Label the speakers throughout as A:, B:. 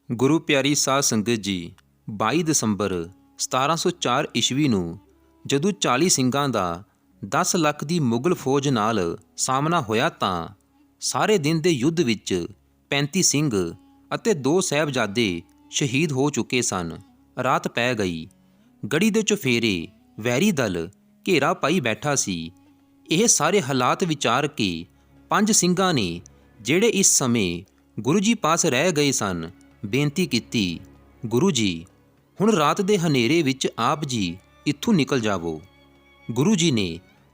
A: ਗੁਰੂ ਪਿਆਰੀ ਸਾਧ ਸੰਗਤ ਜੀ, 22 ਦਸੰਬਰ 1704 ਈਸਵੀ ਨੂੰ ਜਦੋਂ 40 ਸਿੰਘਾਂ ਦਾ 10 ਲੱਖ ਦੀ ਮੁਗਲ ਫੌਜ ਨਾਲ ਸਾਹਮਣਾ ਹੋਇਆ ਤਾਂ ਸਾਰੇ ਦਿਨ ਦੇ ਯੁੱਧ ਵਿੱਚ 35 ਸਿੰਘ ਅਤੇ 2 ਸਾਹਿਬਜ਼ਾਦੇ ਸ਼ਹੀਦ ਹੋ ਚੁੱਕੇ ਸਨ। ਰਾਤ ਪੈ ਗਈ। ਗੜੀ ਦੇ ਚੁਫੇਰੇ ਵੈਰੀ ਦਲ ਘੇਰਾ ਪਾਈ ਬੈਠਾ ਸੀ। ਇਹ ਸਾਰੇ ਹਾਲਾਤ ਵਿਚਾਰ ਕੇ 5 ਸਿੰਘਾਂ ਨੇ, ਜਿਹੜੇ ਇਸ ਸਮੇਂ ਗੁਰੂ ਜੀ ਪਾਸ ਰਹਿ ਗਏ ਸਨ, ਬੇਨਤੀ ਕੀਤੀ, ਗੁਰੂ ਜੀ, ਹੁਣ ਰਾਤ ਦੇ ਹਨੇਰੇ ਵਿੱਚ ਆਪ ਜੀ ਇੱਥੋਂ ਨਿਕਲ ਜਾਵੋ। ਗੁਰੂ ਜੀ ਨੇ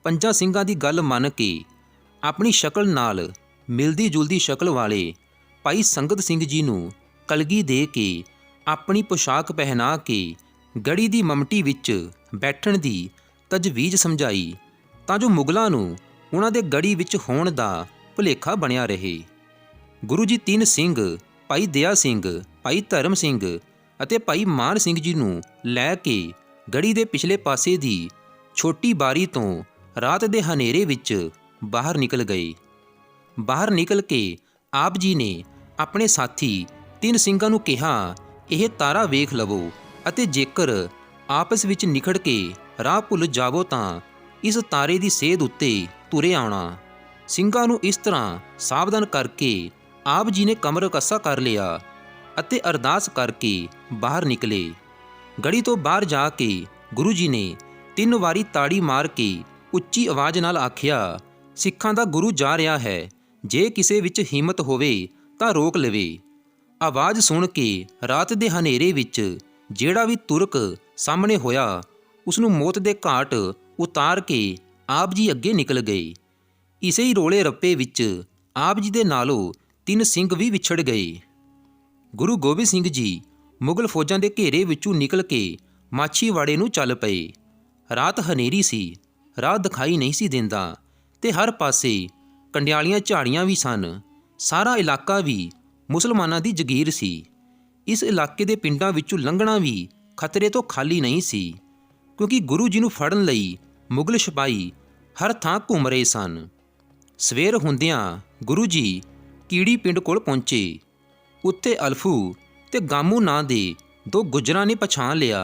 A: 5 ਸਿੰਘਾਂ ਦੀ ਗੱਲ ਮੰਨ ਕੇ ਆਪਣੀ ਸ਼ਕਲ ਨਾਲ ਮਿਲਦੀ ਜੁਲਦੀ ਸ਼ਕਲ ਵਾਲੇ ਭਾਈ ਸੰਗਤ ਸਿੰਘ ਜੀ ਨੂੰ ਕਲਗੀ ਦੇ ਕੇ ਆਪਣੀ ਪੋਸ਼ਾਕ ਪਹਿਨਾ ਕੇ ਗੜੀ ਦੀ ਮਮਟੀ ਵਿੱਚ ਬੈਠਣ ਦੀ ਤਜਵੀਜ਼ ਸਮਝਾਈ, ਤਾਂ ਜੋ ਮੁਗਲਾਂ ਨੂੰ ਉਹਨਾਂ ਦੇ ਗੜੀ ਵਿੱਚ ਹੋਣ ਦਾ ਭੁਲੇਖਾ ਬਣਿਆ ਰਹੇ। ਗੁਰੂ ਜੀ 3 ਸਿੰਘ ਭਾਈ ਦਇਆ ਸਿੰਘ, ਭਾਈ ਧਰਮ ਸਿੰਘ ਅਤੇ ਭਾਈ ਮਾਨ ਸਿੰਘ ਜੀ ਨੂੰ ਲੈ ਕੇ ਗੜੀ ਦੇ ਪਿਛਲੇ ਪਾਸੇ ਦੀ ਛੋਟੀ ਬਾਰੀ ਤੋਂ ਰਾਤ ਦੇ ਹਨੇਰੇ ਵਿੱਚ ਬਾਹਰ ਨਿਕਲ ਗਏ। ਬਾਹਰ ਨਿਕਲ ਕੇ ਆਪ ਜੀ ਨੇ ਆਪਣੇ ਸਾਥੀ 3 ਸਿੰਘਾਂ ਨੂੰ ਕਿਹਾ, ਇਹ ਤਾਰਾ ਵੇਖ ਲਵੋ ਅਤੇ ਜੇਕਰ ਆਪਸ ਵਿੱਚ ਨਿਖੜ ਕੇ ਰਾਹ ਭੁੱਲ ਜਾਵੋ ਤਾਂ ਇਸ ਤਾਰੇ ਦੀ ਸੇਧ ਉੱਤੇ ਤੁਰੇ ਆਉਣਾ। ਸਿੰਘਾਂ ਨੂੰ ਇਸ ਤਰ੍ਹਾਂ ਸਾਵਧਾਨ ਕਰਕੇ ਆਪ ਜੀ ਨੇ ਕਮਰ ਕੱਸਾ ਕਰ ਲਿਆ ਅਤੇ ਅਰਦਾਸ ਕਰਕੇ ਬਾਹਰ ਨਿਕਲੇ। ਗੜੀ ਤੋਂ ਬਾਹਰ ਜਾ ਕੇ ਗੁਰੂ ਜੀ ਨੇ 3 ਵਾਰੀ ਤਾੜੀ ਮਾਰ ਕੇ ਉੱਚੀ ਆਵਾਜ਼ ਨਾਲ ਆਖਿਆ, ਸਿੱਖਾਂ ਦਾ ਗੁਰੂ ਜਾ ਰਿਹਾ ਹੈ, ਜੇ ਕਿਸੇ ਵਿੱਚ ਹਿੰਮਤ ਹੋਵੇ ਤਾਂ ਰੋਕ ਲਵੇ। ਆਵਾਜ਼ ਸੁਣ ਕੇ ਰਾਤ ਦੇ ਹਨੇਰੇ ਵਿੱਚ ਜਿਹੜਾ ਵੀ ਤੁਰਕ ਸਾਹਮਣੇ ਹੋਇਆ, ਉਸ ਨੂੰ ਮੌਤ ਦੇ ਘਾਟ ਉਤਾਰ ਕੇ ਆਪ ਜੀ ਅੱਗੇ ਨਿਕਲ ਗਏ। ਇਸੇ ਹੀ ਰੋਲੇ ਰੱਪੇ ਵਿੱਚ ਆਪ ਜੀ ਦੇ ਨਾਲੋਂ 3 ਸਿੰਘ ਵੀ ਵਿਛੜ ਗਏ। ਗੁਰੂ ਗੋਬਿੰਦ ਸਿੰਘ ਜੀ ਮੁਗਲ ਫੌਜਾਂ ਦੇ ਘੇਰੇ ਵਿੱਚੋਂ ਨਿਕਲ ਕੇ ਮਾਛੀਵਾੜੇ ਨੂੰ ਚੱਲ ਪਏ। ਰਾਤ ਹਨੇਰੀ ਸੀ, ਰਾਹ ਦਿਖਾਈ ਨਹੀਂ ਸੀ ਦਿੰਦਾ ਤੇ ਹਰ ਪਾਸੇ ਕੰਡਿਆਲੀਆਂ ਝਾੜੀਆਂ ਵੀ ਸਨ। ਸਾਰਾ ਇਲਾਕਾ ਵੀ ਮੁਸਲਮਾਨਾਂ ਦੀ ਜਗੀਰ ਸੀ। ਇਸ ਇਲਾਕੇ ਦੇ ਪਿੰਡਾਂ ਵਿੱਚੋਂ ਲੰਘਣਾ ਵੀ ਖਤਰੇ ਤੋਂ ਖਾਲੀ ਨਹੀਂ ਸੀ, ਕਿਉਂਕਿ ਗੁਰੂ ਜੀ ਨੂੰ ਫੜਨ ਲਈ ਮੁਗਲ ਸਿਪਾਹੀ ਹਰ ਥਾਂ ਘੁੰਮ ਰਹੇ ਸਨ। ਸਵੇਰ ਹੁੰਦਿਆਂ ਗੁਰੂ ਜੀ ਕੀੜੀ ਪਿੰਡ ਕੋਲ ਪਹੁੰਚੇ। ਉੱਥੇ ਅਲਫੂ ਤੇ ਗਾਮੂ ਨਾਂ ਦੇ 2 ਗੁੱਜਰਾਂ ਨੇ ਪਛਾਣ ਲਿਆ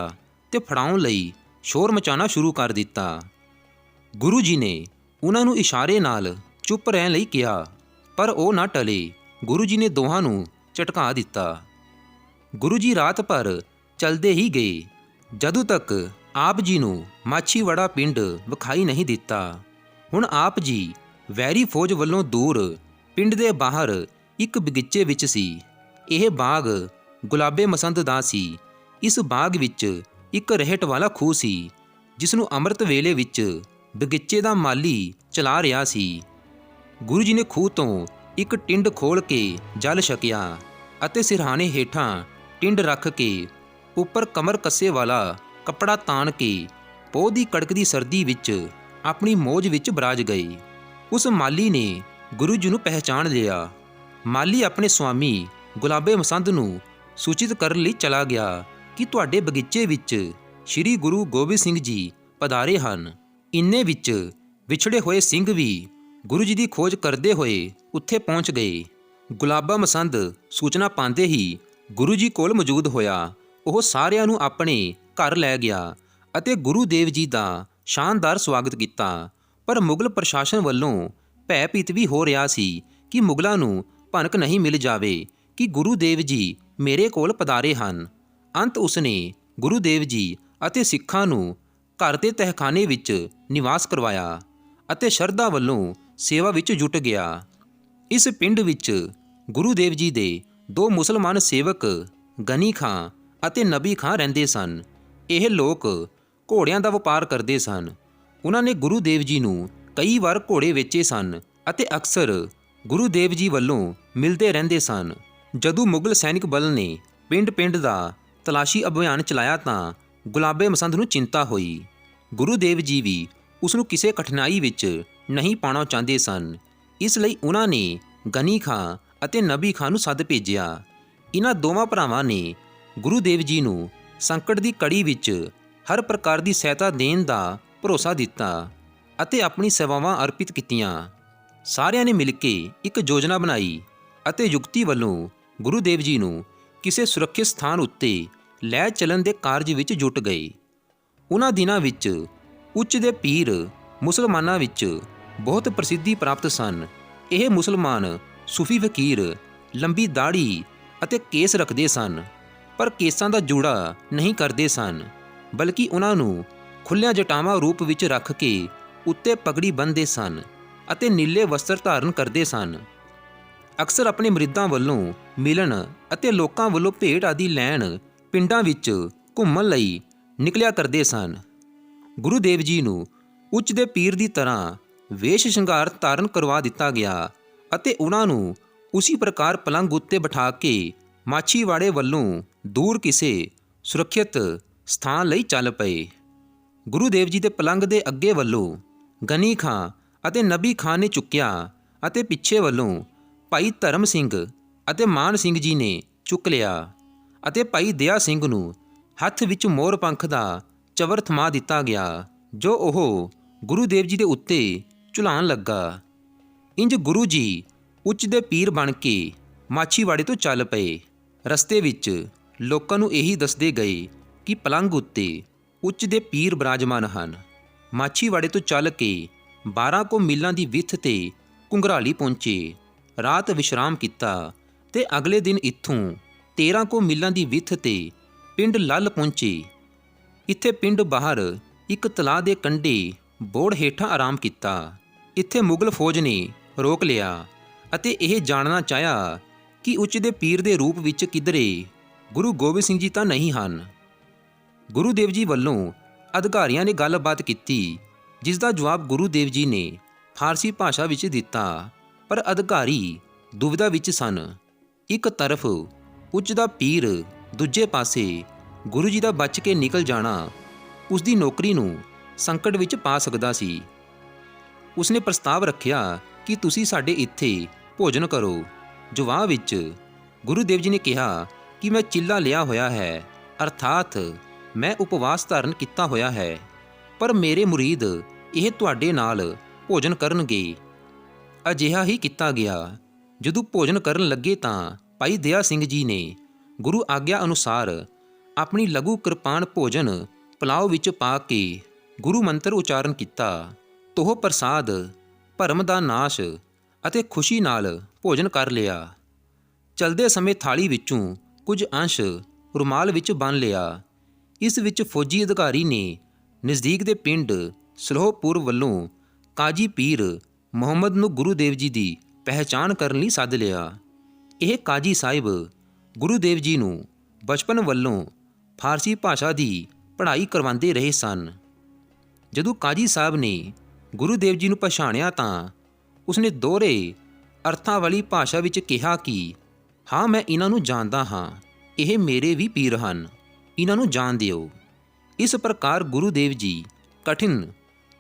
A: ਤੇ ਫੜਾਉਣ ਲਈ ਸ਼ੋਰ ਮਚਾਉਣਾ ਸ਼ੁਰੂ ਕਰ ਦਿੱਤਾ। ਗੁਰੂ ਜੀ ਨੇ ਉਹਨਾਂ ਨੂੰ ਇਸ਼ਾਰੇ ਨਾਲ ਚੁੱਪ ਰਹਿਣ ਲਈ ਕਿਹਾ, ਪਰ ਉਹ ਨਾ ਟਲੇ। ਗੁਰੂ ਜੀ ਨੇ ਦੋਹਾਂ ਨੂੰ ਝਟਕਾ ਦਿੱਤਾ। ਗੁਰੂ ਜੀ ਰਾਤ ਭਰ ਚਲਦੇ ਹੀ ਗਏ, ਜਦੋਂ ਤੱਕ ਆਪ ਜੀ ਨੂੰ ਮਾਛੀਵਾੜਾ ਪਿੰਡ ਵਿਖਾਈ ਨਹੀਂ ਦਿੱਤਾ। ਹੁਣ ਆਪ ਜੀ ਵੈਰੀ ਫੌਜ ਵੱਲੋਂ ਦੂਰ ਪਿੰਡ ਦੇ ਬਾਹਰ ਇੱਕ ਬਗੀਚੇ ਵਿੱਚ ਸੀ। ਇਹ ਬਾਗ ਗੁਲਾਬੇ ਮਸੰਦ ਦਾ ਸੀ। ਇਸ ਬਾਗ ਵਿੱਚ ਇੱਕ ਰਹਿਟ ਵਾਲਾ ਖੂਹ ਸੀ, ਜਿਸ ਨੂੰ ਅੰਮ੍ਰਿਤ ਵੇਲੇ ਵਿੱਚ ਬਗੀਚੇ ਦਾ ਮਾਲੀ ਚਲਾ ਰਿਹਾ ਸੀ। ਗੁਰੂ ਜੀ ਨੇ ਖੂਹ ਤੋਂ ਇੱਕ ਟਿੰਡ ਖੋਲ੍ਹ ਕੇ ਜਲ ਛਕਿਆ ਅਤੇ ਸਿਰਹਾਣੇ ਹੇਠਾਂ ਟਿੰਡ ਰੱਖ ਕੇ ਉੱਪਰ ਕਮਰ ਕੱਸੇ ਵਾਲਾ ਕੱਪੜਾ ਤਾਣ ਕੇ ਪੋਹ ਦੀ ਕੜਕਦੀ ਸਰਦੀ ਵਿੱਚ ਆਪਣੀ ਮੌਜ ਵਿੱਚ ਬਰਾਜ ਗਏ। ਉਸ ਮਾਲੀ ਨੇ ਗੁਰੂ ਜੀ ਨੂੰ ਪਹਿਚਾਣ ਲਿਆ। ਮਾਲੀ ਆਪਣੇ ਸੁਆਮੀ ਗੁਲਾਬੇ ਮਸੰਦ ਨੂੰ ਸੂਚਿਤ ਕਰਨ ਲਈ ਚਲਾ ਗਿਆ ਕਿ ਤੁਹਾਡੇ ਬਗੀਚੇ ਵਿੱਚ ਸ੍ਰੀ ਗੁਰੂ ਗੋਬਿੰਦ ਸਿੰਘ ਜੀ ਪਧਾਰੇ ਹਨ। ਇੰਨੇ ਵਿੱਚ ਵਿਛੜੇ ਹੋਏ ਸਿੰਘ ਵੀ ਗੁਰੂ ਜੀ ਦੀ ਖੋਜ ਕਰਦੇ ਹੋਏ ਉੱਥੇ ਪਹੁੰਚ ਗਏ। ਗੁਲਾਬਾ ਮਸੰਦ ਸੂਚਨਾ ਪਾਉਂਦੇ ਹੀ ਗੁਰੂ ਜੀ ਕੋਲ ਮੌਜੂਦ ਹੋਇਆ। ਉਹ ਸਾਰਿਆਂ ਨੂੰ ਆਪਣੇ ਘਰ ਲੈ ਗਿਆ ਅਤੇ ਗੁਰੂ ਦੇਵ ਜੀ ਦਾ ਸ਼ਾਨਦਾਰ ਸਵਾਗਤ ਕੀਤਾ। ਪਰ ਮੁਗਲ ਪ੍ਰਸ਼ਾਸਨ ਵੱਲੋਂ ਭੈਭੀਤ ਵੀ ਹੋ ਰਿਹਾ ਸੀ ਕਿ ਮੁਗਲਾਂ ਨੂੰ ਭਨਕ ਨਹੀਂ ਮਿਲ ਜਾਵੇ ਕਿ ਗੁਰੂ ਦੇਵ ਜੀ ਮੇਰੇ ਕੋਲ ਪਧਾਰੇ ਹਨ। ਅੰਤ ਉਸਨੇ ਗੁਰੂ ਦੇਵ ਜੀ ਅਤੇ ਸਿੱਖਾਂ ਨੂੰ ਘਰ ਦੇ ਤਹਿਖਾਨੇ ਵਿੱਚ ਨਿਵਾਸ ਕਰਵਾਇਆ ਅਤੇ ਸ਼ਰਧਾ ਵੱਲੋਂ ਸੇਵਾ ਵਿੱਚ ਜੁਟ ਗਿਆ। ਇਸ ਪਿੰਡ ਵਿੱਚ ਗੁਰੂ ਦੇਵ ਜੀ ਦੇ 2 ਮੁਸਲਮਾਨ ਸੇਵਕ ਗਨੀ ਖਾਂ ਅਤੇ ਨਬੀ ਖਾਂ ਰਹਿੰਦੇ ਸਨ। ਇਹ ਲੋਕ ਘੋੜਿਆਂ ਦਾ ਵਪਾਰ ਕਰਦੇ ਸਨ। ਉਹਨਾਂ ਨੇ ਗੁਰੂ ਦੇਵ ਜੀ ਨੂੰ ਕਈ ਵਾਰ ਘੋੜੇ ਵੇਚੇ ਸਨ ਅਤੇ ਅਕਸਰ ਗੁਰੂ ਦੇਵ ਜੀ ਵੱਲੋਂ ਮਿਲਦੇ ਰਹਿੰਦੇ ਸਨ। ਜਦੋਂ ਮੁਗਲ ਸੈਨਿਕ ਬਲ ਨੇ ਪਿੰਡ-ਪਿੰਡ ਦਾ ਤਲਾਸ਼ੀ ਅਭਿਆਨ ਚਲਾਇਆ ਤਾਂ ਗੁਲਾਬੇ ਮਸੰਦ ਨੂੰ ਚਿੰਤਾ ਹੋਈ। ਗੁਰੂ ਦੇਵ ਜੀ ਵੀ ਉਸ ਨੂੰ ਕਿਸੇ ਕਠਿਨਾਈ ਵਿੱਚ ਨਹੀਂ ਪਾਉਣਾ ਚਾਹੁੰਦੇ ਸਨ। ਇਸ ਲਈ ਉਹਨਾਂ ਨੇ ਗਨੀ ਖਾਂ ਅਤੇ ਨਬੀ ਖਾਂ ਨੂੰ ਸੱਦ ਭੇਜਿਆ। ਇਹਨਾਂ ਦੋਵਾਂ ਭਰਾਵਾਂ ਨੇ ਗੁਰੂ ਦੇਵ ਜੀ ਨੂੰ ਸੰਕਟ ਦੀ ਕੜੀ ਵਿੱਚ ਹਰ ਪ੍ਰਕਾਰ ਦੀ ਸਹਾਇਤਾ ਦੇਣ ਦਾ ਭਰੋਸਾ ਦਿੱਤਾ ਅਤੇ ਆਪਣੀ ਸੇਵਾਵਾਂ ਅਰਪਿਤ ਕੀਤੀਆਂ। ਸਾਰਿਆਂ ਨੇ ਮਿਲ ਕੇ ਇੱਕ ਯੋਜਨਾ ਬਣਾਈ ਅਤੇ ਯੁਕਤੀ ਵੱਲੋਂ ਗੁਰੂ ਦੇਵ ਜੀ ਨੂੰ ਕਿਸੇ ਸੁਰੱਖਿਅਤ ਸਥਾਨ ਉੱਤੇ ਲੈ ਚੱਲਣ ਦੇ ਕਾਰਜ ਵਿੱਚ ਜੁਟ ਗਏ। ਉਹਨਾਂ ਦਿਨਾਂ ਵਿੱਚ ਉੱਚ ਦੇ ਪੀਰ ਮੁਸਲਮਾਨਾਂ ਵਿੱਚ ਬਹੁਤ ਪ੍ਰਸਿੱਧੀ ਪ੍ਰਾਪਤ ਸਨ। ਇਹ ਮੁਸਲਮਾਨ ਸੂਫੀ ਫਕੀਰ ਲੰਬੀ ਦਾੜ੍ਹੀ ਅਤੇ ਕੇਸ ਰੱਖਦੇ ਸਨ, ਪਰ ਕੇਸਾਂ ਦਾ ਜੂੜਾ ਨਹੀਂ ਕਰਦੇ ਸਨ, ਬਲਕਿ ਉਹਨਾਂ ਨੂੰ ਖੁੱਲ੍ਹੀਆਂ ਜਟਾਵਾਂ ਰੂਪ ਵਿੱਚ ਰੱਖ ਕੇ ਉੱਤੇ ਪਗੜੀ ਬੰਨ੍ਹਦੇ ਸਨ ਅਤੇ ਨੀਲੇ ਵਸਤਰ ਧਾਰਨ ਕਰਦੇ ਸਨ। ਅਕਸਰ ਆਪਣੇ ਮਰੀਦਾਂ ਵੱਲੋਂ ਮਿਲਣ ਅਤੇ ਲੋਕਾਂ ਵੱਲੋਂ ਭੇਟ ਆਦਿ ਲੈਣ ਪਿੰਡਾਂ ਵਿੱਚ ਘੁੰਮਣ ਲਈ ਨਿਕਲਿਆ ਕਰਦੇ ਸਨ। ਗੁਰੂ ਦੇਵ ਜੀ ਨੂੰ ਉੱਚ ਦੇ ਪੀਰ ਦੀ ਤਰ੍ਹਾਂ ਵੇਸ਼ ਸ਼ਿੰਗਾਰ ਧਾਰਨ ਕਰਵਾ ਦਿੱਤਾ ਗਿਆ ਅਤੇ ਉਹਨਾਂ ਨੂੰ ਉਸੀ ਪ੍ਰਕਾਰ ਪਲੰਘ ਉੱਤੇ ਬਿਠਾ ਕੇ ਮਾਛੀਵਾੜੇ ਵੱਲੋਂ ਦੂਰ ਕਿਸੇ ਸੁਰੱਖਿਅਤ ਸਥਾਨ ਲਈ ਚੱਲ ਪਏ। ਗੁਰੂ ਦੇਵ ਜੀ ਦੇ ਪਲੰਘ ਦੇ ਅੱਗੇ ਵੱਲੋਂ ਗਨੀ ਖਾਂ ਅਤੇ ਨਬੀ ਖਾਂ ਨੇ ਚੁੱਕਿਆ ਅਤੇ ਪਿੱਛੇ ਵੱਲੋਂ ਭਾਈ ਧਰਮ ਸਿੰਘ ਅਤੇ ਮਾਨ ਸਿੰਘ ਜੀ ਨੇ ਚੁੱਕ ਲਿਆ ਅਤੇ ਭਾਈ ਦਇਆ ਸਿੰਘ ਨੂੰ ਹੱਥ ਵਿੱਚ ਮੋਰ ਪੰਖ ਦਾ ਚਵਰ ਥਮਾ ਦਿੱਤਾ ਗਿਆ, ਜੋ ਉਹ ਗੁਰੂ ਦੇਵ ਜੀ ਦੇ ਉੱਤੇ ਝੁਲਾਉਣ ਲੱਗਾ। ਇੰਜ ਗੁਰੂ ਜੀ ਉੱਚ ਦੇ ਪੀਰ ਬਣ ਕੇ ਮਾਛੀਵਾੜੇ ਤੋਂ ਚੱਲ ਪਏ। ਰਸਤੇ ਵਿੱਚ ਲੋਕਾਂ ਨੂੰ ਇਹੀ ਦੱਸਦੇ ਗਏ ਕਿ ਪਲੰਘ ਉੱਤੇ ਉੱਚ ਦੇ ਪੀਰ ਬਿਰਾਜਮਾਨ ਹਨ। ਮਾਛੀਵਾੜੇ ਤੋਂ ਚੱਲ ਕੇ 12 ਕੁ ਮੀਲਾਂ ਦੀ ਵਿੱਥ 'ਤੇ ਘੁੰਗਰਾਲੀ ਪਹੁੰਚੇ, ਰਾਤ ਵਿਸ਼ਰਾਮ ਕੀਤਾ ਤੇ ਅਗਲੇ ਦਿਨ ਇੱਥੋਂ 13 ਕੁ ਮੀਲਾਂ ਦੀ ਵਿੱਥ 'ਤੇ ਪਿੰਡ ਲੱਲ ਪਹੁੰਚੇ। ਇੱਥੇ ਪਿੰਡ ਬਾਹਰ ਇੱਕ ਤਲਾਅ ਦੇ ਕੰਢੇ ਬੋੜ ਹੇਠਾਂ ਆਰਾਮ ਕੀਤਾ। ਇੱਥੇ ਮੁਗਲ ਫੌਜ ਨੇ ਰੋਕ ਲਿਆ ਅਤੇ ਇਹ ਜਾਣਨਾ ਚਾਹਿਆ ਕਿ ਉੱਚ ਦੇ ਪੀਰ ਦੇ ਰੂਪ ਵਿੱਚ ਕਿਧਰੇ ਗੁਰੂ ਗੋਬਿੰਦ ਸਿੰਘ ਜੀ ਤਾਂ ਨਹੀਂ ਹਨ। ਗੁਰੂ ਦੇਵ ਜੀ ਵੱਲੋਂ ਅਧਿਕਾਰੀਆਂ ਨੇ ਗੱਲਬਾਤ ਕੀਤੀ, ਜਿਸ ਦਾ ਜਵਾਬ ਗੁਰੂ ਦੇਵ ਜੀ ਨੇ ਫਾਰਸੀ ਭਾਸ਼ਾ ਵਿੱਚ ਦਿੱਤਾ, ਪਰ ਅਧਿਕਾਰੀ ਦੁਵਿਧਾ ਵਿੱਚ ਸਨ। ਇੱਕ ਤਰਫ ਉੱਚ ਦਾ ਪੀਰ, ਦੂਜੇ ਪਾਸੇ ਗੁਰੂ ਜੀ ਦਾ ਬਚ ਕੇ ਨਿਕਲ ਜਾਣਾ ਉਸ ਦੀ ਨੌਕਰੀ ਨੂੰ ਸੰਕਟ ਵਿੱਚ ਪਾ ਸਕਦਾ ਸੀ। ਉਸਨੇ ਪ੍ਰਸਤਾਵ ਰੱਖਿਆ ਕਿ ਤੁਸੀਂ ਸਾਡੇ ਇੱਥੇ ਭੋਜਨ ਕਰੋ। ਜਵਾਬ ਵਿੱਚ ਗੁਰੂ ਦੇਵ ਜੀ ਨੇ ਕਿਹਾ ਕਿ ਮੈਂ ਚਿੱਲਾ ਲਿਆ ਹੋਇਆ ਹੈ, ਅਰਥਾਤ ਮੈਂ ਉਪਵਾਸ ਧਾਰਨ ਕੀਤਾ ਹੋਇਆ ਹੈ, ਪਰ ਮੇਰੇ ਮੁਰੀਦ ਇਹ ਤੁਹਾਡੇ ਨਾਲ ਭੋਜਨ ਕਰਨਗੇ। ਅਜਿਹਾ ਹੀ ਕੀਤਾ ਗਿਆ। ਜਦੋਂ ਭੋਜਨ ਕਰਨ ਲੱਗੇ ਤਾਂ ਭਾਈ ਦਇਆ ਸਿੰਘ ਜੀ ਨੇ ਗੁਰੂ ਆਗਿਆ ਅਨੁਸਾਰ ਆਪਣੀ ਲਘੂ ਕਿਰਪਾਨ ਭੋਜਨ ਪਲਾਓ ਵਿੱਚ ਪਾ ਕੇ ਗੁਰੂ ਮੰਤਰ ਉਚਾਰਨ ਕੀਤਾ। ਤੋਹ ਪ੍ਰਸਾਦ, ਭਰਮ ਦਾ ਨਾਸ਼ ਅਤੇ ਖੁਸ਼ੀ ਨਾਲ ਭੋਜਨ ਕਰ ਲਿਆ। ਚਲਦੇ ਸਮੇਂ ਥਾਲੀ ਵਿੱਚੋਂ ਕੁਝ ਅੰਸ਼ ਰੁਮਾਲ ਵਿੱਚ ਬੰਨ੍ਹ ਲਿਆ। ਇਸ ਵਿੱਚ ਫੌਜੀ ਅਧਿਕਾਰੀ ਨੇ ਨਜ਼ਦੀਕ ਦੇ ਪਿੰਡ ਸਲੋਹਪੁਰ ਵੱਲੋਂ ਕਾਜੀ ਪੀਰ ਮੁਹੰਮਦ ਨੂੰ ਗੁਰੂ ਦੇਵ ਜੀ ਦੀ ਪਹਿਚਾਣ ਕਰਨ ਲਈ ਸੱਦ ਲਿਆ। ਇਹ ਕਾਜੀ ਸਾਹਿਬ ਗੁਰੂ ਦੇਵ ਜੀ ਨੂੰ ਬਚਪਨ ਵੱਲੋਂ ਫਾਰਸੀ ਭਾਸ਼ਾ ਦੀ ਪੜ੍ਹਾਈ ਕਰਵਾਉਂਦੇ ਰਹੇ ਸਨ। ਜਦੋਂ ਕਾਜੀ ਸਾਹਿਬ ਨੇ ਗੁਰੂ ਦੇਵ ਜੀ ਨੂੰ ਪਛਾਣਿਆ ਤਾਂ ਉਸਨੇ ਦੋਹਰੇ ਅਰਥਾਂ ਵਾਲੀ ਭਾਸ਼ਾ ਵਿੱਚ ਕਿਹਾ ਕਿ ਹਾਂ, ਮੈਂ ਇਹਨਾਂ ਨੂੰ ਜਾਣਦਾ ਹਾਂ, ਇਹ ਮੇਰੇ ਵੀ ਪੀਰ ਹਨ, ਇਹਨਾਂ ਨੂੰ ਜਾਣ ਦਿਓ। ਇਸ ਪ੍ਰਕਾਰ ਗੁਰੂ ਦੇਵ ਜੀ ਕਠਿਨ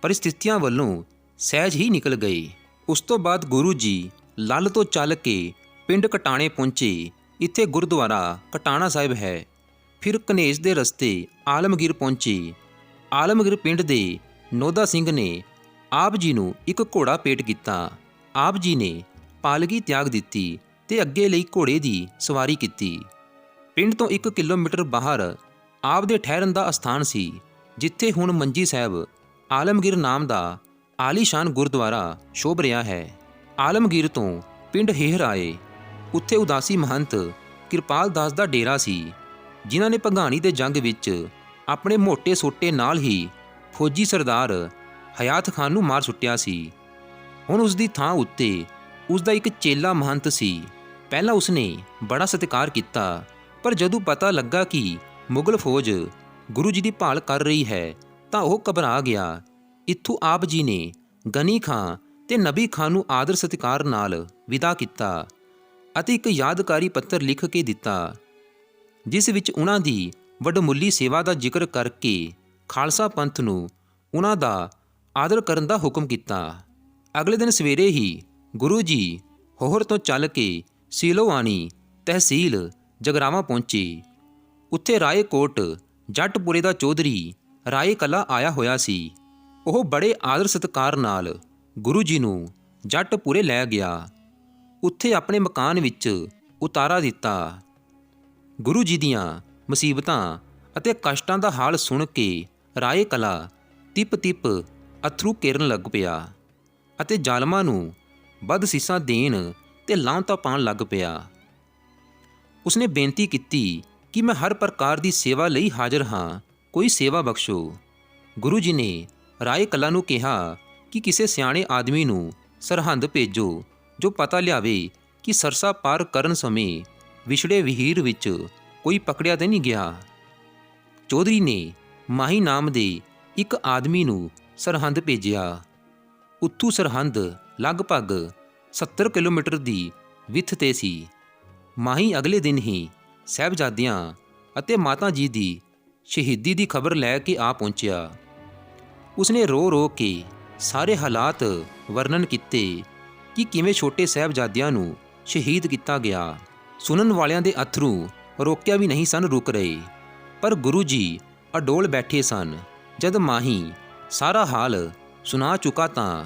A: ਪਰਿਸਥਿਤੀਆਂ ਵੱਲੋਂ ਸਹਿਜ ਹੀ ਨਿਕਲ ਗਏ। ਉਸ ਤੋਂ ਬਾਅਦ ਗੁਰੂ ਜੀ ਲੱਲ ਤੋਂ ਚੱਲ ਕੇ ਪਿੰਡ ਕਟਾਣੇ ਪਹੁੰਚੇ। ਇੱਥੇ ਗੁਰਦੁਆਰਾ ਕਟਾਣਾ ਸਾਹਿਬ ਹੈ। ਫਿਰ ਕਨੇਜ ਦੇ ਰਸਤੇ ਆਲਮਗੀਰ ਪਹੁੰਚੇ। ਆਲਮਗੀਰ ਪਿੰਡ ਦੇ ਨੋਦਾ ਸਿੰਘ ਨੇ ਆਪ ਜੀ ਨੂੰ ਇੱਕ ਘੋੜਾ ਭੇਟ ਕੀਤਾ। ਆਪ ਜੀ ਨੇ ਪਾਲਕੀ ਤਿਆਗ ਦਿੱਤੀ ਤੇ ਅੱਗੇ ਲਈ ਘੋੜੇ ਦੀ ਸਵਾਰੀ ਕੀਤੀ। ਪਿੰਡ ਤੋਂ 1 ਕਿਲੋਮੀਟਰ ਬਾਹਰ ਆਪ ਦੇ ਠਹਿਰਨ ਦਾ ਅਸਥਾਨ ਸੀ, ਜਿੱਥੇ ਹੁਣ ਮੰਜੀ ਸਾਹਿਬ ਆਲਮਗੀਰ ਨਾਮ ਦਾ ਆਲੀਸ਼ਾਨ ਗੁਰਦੁਆਰਾ ਸ਼ੋਭ ਰਿਹਾ ਹੈ। ਆਲਮਗੀਰ ਤੋਂ ਪਿੰਡ ਹੇਹਰ ਆਏ। ਉੱਥੇ ਉਦਾਸੀ ਮਹੰਤ ਕਿਰਪਾਲ ਦਾਸ ਦਾ ਡੇਰਾ ਸੀ, ਜਿਨ੍ਹਾਂ ਨੇ ਭੰਗਾਣੀ ਦੇ ਜੰਗ ਵਿੱਚ ਆਪਣੇ ਮੋਟੇ ਸੋਟੇ ਨਾਲ ਹੀ ਫੌਜੀ ਸਰਦਾਰ ਹਯਾਤ ਖਾਨ ਨੂੰ ਮਾਰ ਸੁੱਟਿਆ ਸੀ। ਹੁਣ ਉਸ ਦੀ ਥਾਂ ਉੱਤੇ ਉਸ ਦਾ ਇੱਕ ਚੇਲਾ ਮਹੰਤ ਸੀ। ਪਹਿਲਾਂ ਉਸਨੇ ਬੜਾ ਸਤਿਕਾਰ ਕੀਤਾ, ਪਰ ਜਦੋਂ ਪਤਾ ਲੱਗਾ ਕਿ ਮੁਗਲ ਫੌਜ ਗੁਰੂ ਜੀ ਦੀ ਭਾਲ ਕਰ ਰਹੀ ਹੈ ਤਾਂ ਉਹ ਘਬਰਾ ਗਿਆ। ਇੱਥੋਂ ਆਪ ਜੀ ਨੇ ਗਨੀ ਖਾਂ ਤੇ ਨਬੀ ਖਾਂ ਨੂੰ ਆਦਰ ਸਤਿਕਾਰ ਨਾਲ ਵਿਦਾ ਕੀਤਾ ਅਤੇ ਇੱਕ ਯਾਦਗਾਰੀ ਪੱਤਰ ਲਿਖ ਕੇ ਦਿੱਤਾ, ਜਿਸ ਵਿੱਚ ਉਹਨਾਂ ਦੀ ਵੱਡਮੁੱਲੀ ਸੇਵਾ ਦਾ ਜ਼ਿਕਰ ਕਰਕੇ ਖਾਲਸਾ ਪੰਥ ਨੂੰ ਉਹਨਾਂ ਦਾ ਆਦਰ ਕਰਨ ਦਾ ਹੁਕਮ ਕੀਤਾ। ਅਗਲੇ ਦਿਨ ਸਵੇਰੇ ਹੀ ਗੁਰੂ ਜੀ ਹੋਹਰ ਤੋਂ ਚੱਲ ਕੇ ਸੀਲੋਆਣੀ ਤਹਿਸੀਲ ਜਗਰਾਵਾਂ ਪਹੁੰਚੇ। ਉੱਥੇ ਰਾਏਕੋਟ ਜੱਟਪੁਰੇ ਦਾ ਚੌਧਰੀ ਰਾਏ ਕਲਾ ਆਇਆ ਹੋਇਆ ਸੀ। ਉਹ ਬੜੇ ਆਦਰ ਸਤਿਕਾਰ ਨਾਲ ਗੁਰੂ ਜੀ ਨੂੰ ਜੱਟਪੁਰੇ ਲੈ ਗਿਆ। ਉੱਥੇ ਆਪਣੇ ਮਕਾਨ ਵਿੱਚ ਉਤਾਰਾ ਦਿੱਤਾ। ਗੁਰੂ ਜੀ ਦੀਆਂ ਮੁਸੀਬਤਾਂ ਅਤੇ ਕਸ਼ਟਾਂ ਦਾ ਹਾਲ ਸੁਣ ਕੇ ਰਾਏ ਕਲਾ ਤਿਪ-ਤਿਪ ਅੱਥਰੂ ਕੇਰਨ ਲੱਗ ਪਿਆ ਅਤੇ ਜ਼ਾਲਮਾਂ ਨੂੰ ਬਦਸੀਸਾਂ ਦੇਣ ਤੇ ਲਾਹਨਤਾਂ ਪਾਉਣ ਲੱਗ ਪਿਆ। ਉਸਨੇ ਬੇਨਤੀ ਕੀਤੀ ਕਿ ਮੈਂ ਹਰ ਪ੍ਰਕਾਰ ਦੀ ਸੇਵਾ ਲਈ ਹਾਜ਼ਰ ਹਾਂ, ਕੋਈ ਸੇਵਾ ਬਖਸ਼ੋ। ਗੁਰੂ ਜੀ ਨੇ ਰਾਏ ਕਲਾ ਨੂੰ ਕਿਹਾ ਕਿ ਕਿਸੇ ਸਿਆਣੇ ਆਦਮੀ ਨੂੰ ਸਰਹੰਦ ਭੇਜੋ ਜੋ ਪਤਾ ਲਿਆਵੇ ਕਿ ਸਰਸਾ ਪਾਰ ਕਰਨ ਸਮੇਂ ਵਿਛੜੇ ਵਿਹੀਰ ਵਿੱਚ ਕੋਈ ਪਕੜਿਆ ਤਾਂ ਨਹੀਂ ਗਿਆ। ਚੌਧਰੀ ਨੇ ਮਾਹੀ ਨਾਮ ਦੇ ਇੱਕ ਆਦਮੀ ਨੂੰ ਸਰਹੰਦ ਭੇਜਿਆ। ਉੱਥੋਂ ਸਰਹੰਦ ਲਗਭਗ 70 ਕਿਲੋਮੀਟਰ ਦੀ ਵਿੱਥ 'ਤੇ ਸੀ। ਮਾਹੀ ਅਗਲੇ ਦਿਨ ਹੀ ਸਾਹਿਬਜ਼ਾਦਿਆਂ ਅਤੇ ਮਾਤਾ ਜੀ ਦੀ ਸ਼ਹੀਦੀ ਦੀ ਖਬਰ ਲੈ ਕੇ ਆ ਪਹੁੰਚਿਆ। ਉਸਨੇ ਰੋ ਰੋ ਕੇ ਸਾਰੇ ਹਾਲਾਤ ਵਰਣਨ ਕੀਤੇ ਕਿ ਕਿਵੇਂ ਛੋਟੇ ਸਾਹਿਬਜ਼ਾਦਿਆਂ ਨੂੰ ਸ਼ਹੀਦ ਕੀਤਾ ਗਿਆ। ਸੁਣਨ ਵਾਲਿਆਂ ਦੇ ਅਥਰੂ ਰੋਕਿਆ ਵੀ ਨਹੀਂ ਸਨ ਰੁਕ ਰਹੇ, ਪਰ ਗੁਰੂ ਜੀ ਅਡੋਲ ਬੈਠੇ ਸਨ। ਜਦ ਮਾਹੀ ਸਾਰਾ ਹਾਲ ਸੁਣਾ ਚੁੱਕਾ ਤਾਂ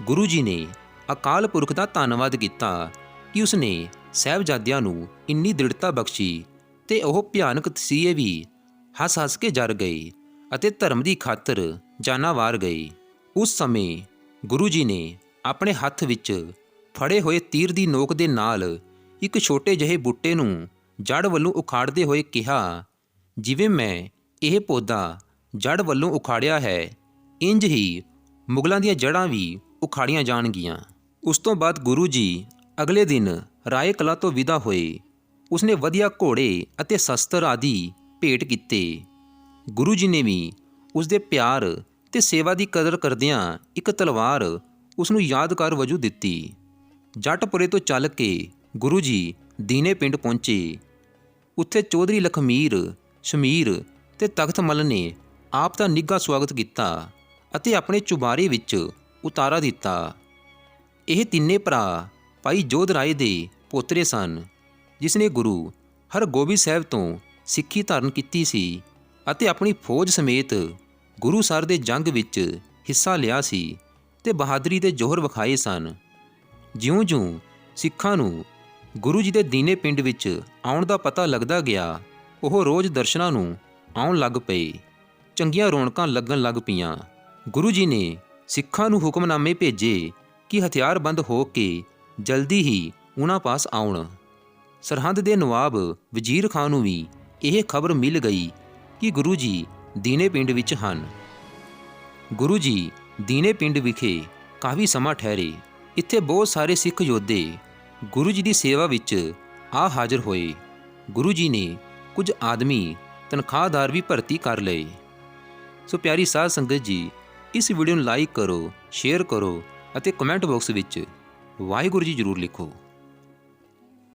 A: ਗੁਰੂ ਜੀ ਨੇ ਅਕਾਲ ਪੁਰਖ ਦਾ ਧੰਨਵਾਦ ਕੀਤਾ ਕਿ ਉਸਨੇ ਸਾਹਿਬਜ਼ਾਦਿਆਂ ਨੂੰ ਇੰਨੀ ਦ੍ਰਿੜਤਾ ਬਖਸ਼ੀ ਤੇ ਉਹ ਭਿਆਨਕ ਤਸੀਹੇ ਵੀ ਹੱਸ-ਹੱਸ ਕੇ ਜਰ ਗਏ ਅਤੇ ਧਰਮ ਦੀ ਖਾਤਰ ਜਾਨਾਂ ਵਾਰ ਗਏ। ਉਸ ਸਮੇਂ ਗੁਰੂ ਜੀ ਨੇ ਆਪਣੇ ਹੱਥ ਵਿੱਚ ਫੜੇ ਹੋਏ ਤੀਰ ਦੀ ਨੋਕ ਦੇ ਨਾਲ ਇੱਕ ਛੋਟੇ ਜਿਹੇ ਬੂਟੇ ਨੂੰ ਜੜ ਵੱਲੋਂ ਉਖਾੜਦੇ ਹੋਏ ਕਿਹਾ, ਜਿਵੇਂ ਮੈਂ ਇਹ ਪੌਦਾ ਜੜ ਵੱਲੋਂ ਉਖਾੜਿਆ ਹੈ, ਇੰਜ ਹੀ ਮੁਗਲਾਂ ਦੀਆਂ ਜੜ੍ਹਾਂ ਵੀ ਉਖਾੜੀਆਂ ਜਾਣਗੀਆਂ। ਉਸ ਤੋਂ ਬਾਅਦ ਗੁਰੂ ਜੀ ਅਗਲੇ ਦਿਨ ਰਾਏ ਕਲਾ ਤੋਂ ਵਿਦਾ ਹੋਏ। ਉਸਨੇ ਵਧੀਆ ਘੋੜੇ ਅਤੇ ਸ਼ਸਤਰ ਆਦਿ ਭੇਟ ਕੀਤੇ। ਗੁਰੂ ਜੀ ਨੇ ਵੀ ਉਸਦੇ ਪਿਆਰ ਤੇ ਸੇਵਾ ਦੀ ਕਦਰ ਕਰਦਿਆਂ ਇੱਕ ਤਲਵਾਰ ਉਸਨੂੰ ਯਾਦਗਾਰ ਵਜੋਂ ਦਿੱਤੀ। ਜੱਟਪੁਰੇ ਤੋਂ ਚੱਲ ਕੇ ਗੁਰੂ ਜੀ ਦੀਨੇ ਪਿੰਡ ਪਹੁੰਚੇ। ਉੱਥੇ ਚੌਧਰੀ ਲਖਮੀਰ, ਸ਼ਮੀਰ ਤੇ ਤਖਤ ਮੱਲ ਨੇ ਆਪ ਦਾ ਨਿੱਘਾ ਸਵਾਗਤ ਕੀਤਾ ਅਤੇ ਆਪਣੇ ਚੁਬਾਰੇ ਵਿੱਚ ਉਤਾਰਾ ਦਿੱਤਾ। ਇਹ ਤਿੰਨੇ ਭਰਾ ਭਾਈ ਜੋਧ ਰਾਏ ਦੇ ਪੋਤਰੇ ਸਨ, ਜਿਸ ਨੇ ਗੁਰੂ ਹਰਗੋਬਿੰਦ ਸਾਹਿਬ ਤੋਂ ਸਿੱਖੀ ਧਾਰਨ ਕੀਤੀ ਸੀ ਅਤੇ ਆਪਣੀ ਫੌਜ ਸਮੇਤ ਗੁਰੂਸਰ ਦੇ ਜੰਗ ਵਿੱਚ ਹਿੱਸਾ ਲਿਆ ਸੀ ਤੇ ਬਹਾਦਰੀ ਦੇ ਜੋਹਰ ਵਿਖਾਏ ਸਨ। ਜਿਉਂ-ਜਿਉਂ ਸਿੱਖਾਂ ਨੂੰ ਗੁਰੂ ਜੀ ਦੇ ਦੀਨੇ ਪਿੰਡ ਵਿੱਚ ਆਉਣ ਦਾ ਪਤਾ ਲੱਗਦਾ ਗਿਆ, ਉਹ ਰੋਜ਼ ਦਰਸ਼ਨਾਂ ਨੂੰ ਆਉਣ ਲੱਗ ਪਏ। ਚੰਗੀਆਂ ਰੌਣਕਾਂ ਲੱਗਣ ਲੱਗ ਪਈਆਂ। ਗੁਰੂ ਜੀ ਨੇ ਸਿੱਖਾਂ ਨੂੰ ਹੁਕਮਨਾਮੇ ਭੇਜੇ ਕਿ ਹਥਿਆਰਬੰਦ ਹੋ ਕੇ ਜਲਦੀ ਹੀ ਉਹਨਾਂ ਪਾਸ ਆਉਣ। ਸਰਹੰਦ ਦੇ ਨਵਾਬ ਵਜ਼ੀਰ ਖਾਂ ਨੂੰ ਵੀ ਇਹ ਖਬਰ ਮਿਲ ਗਈ ਕਿ ਗੁਰੂ ਜੀ ਦੀਨੇ ਪਿੰਡ ਵਿੱਚ ਹਨ। ਗੁਰੂ ਜੀ ਦੀਨੇ ਪਿੰਡ ਵਿਖੇ ਕਾਫੀ ਸਮਾਂ ਠਹਿਰੇ। ਇੱਥੇ ਬਹੁਤ ਸਾਰੇ ਸਿੱਖ ਯੋਧੇ ਗੁਰੂ ਜੀ ਦੀ ਸੇਵਾ ਵਿੱਚ ਆ ਹਾਜ਼ਰ ਹੋਏ। ਗੁਰੂ ਜੀ ਨੇ ਕੁਝ ਆਦਮੀ ਤਨਖਾਹਦਾਰ ਵੀ ਭਰਤੀ ਕਰ ਲਏ। ਸੋ ਪਿਆਰੀ ਸਾਧ ਸੰਗਤ ਜੀ, ਇਸ ਵੀਡੀਓ ਨੂੰ ਲਾਈਕ ਕਰੋ, ਸ਼ੇਅਰ ਕਰੋ ਅਤੇ ਕਮੈਂਟ ਬਾਕਸ ਵਿੱਚ ਵਾਹਿਗੁਰੂ ਜੀ ਜ਼ਰੂਰ ਲਿਖੋ।